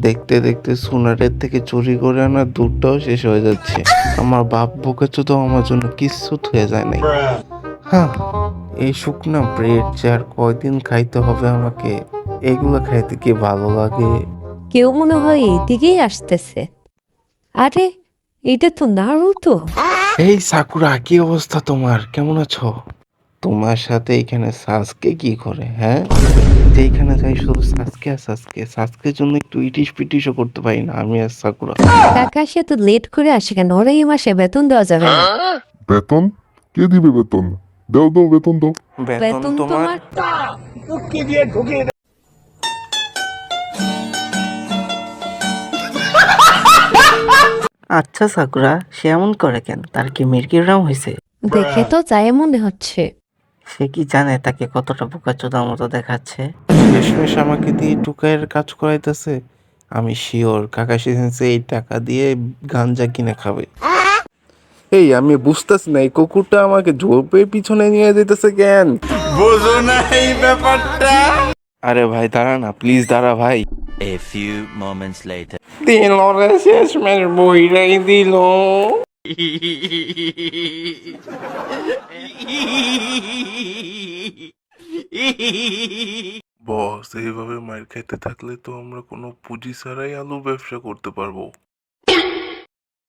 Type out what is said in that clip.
দেখতে দেখতে সোনারের থেকে চুরি করে আনা দুধটাও শেষ হয়ে যাচ্ছে। আমার বাপ বকেছে তো আমার জন্য কিচ্ছু হয়ে যায় নাই। হ্যাঁ, এই শুকনা ব্রেড যে আর কয়দিন খাইতে হবে আমাকে, এগুলো খাইতে কি ভালো লাগে। কেউ মনে হয় এইদিকেই আসতেছে। আরে, এটা তো নারুতো। এই সাকুরা, কি অবস্থা তোমার? কেমন আছো? তোমার সাথে এখানে সাসকে কি করে? হ্যাঁ, যেখানে যাই শুধু সাসকে আর সাসকে। সাসকের জন্য একটু ইটিস পিটিসও করতে পারি না আমি আর সাকুরা। কাকাশি এত লেট করে আসে কেন? ওরা এই মাসে বেতন দেওয়া যাবে না। বেতন? কে দিবে বেতন? দাও দাও বেতন দাও। বেতন তোমার? আচ্ছা সাকুরা, সে এমন করে কেন? তার কি মির্গির রাম হয়েছে? দেখে তো তাই মনে হচ্ছে। সে কি জানে তাকে কতটা বোকাচোদার মতো দেখাচ্ছে? শেষমেশ আমাকে দিয়ে টুকাইয়ের কাজ করাইতেছে। আমি শিওর কাকাশি সেন্সে এই টাকা দিয়ে গাঞ্জা কিনে খাবে। এই আমি বুঝতেছি না, এই কুকুরটা আমাকে জোর পেয়ে পিছনে নিয়ে যেতেছে কেন? বুঝো না এই ব্যাপারটা? আরে ভাই দাঁড়া না, প্লিজ দাঁড়া ভাই। A few moments later. দিল রে, শেষমেশ বইরাই দিল। বস, এইভাবে মার খাইতে থাকলে তো আমরা কোনো পুঁজি ছাড়াই আলু ব্যবসা করতে পারবো।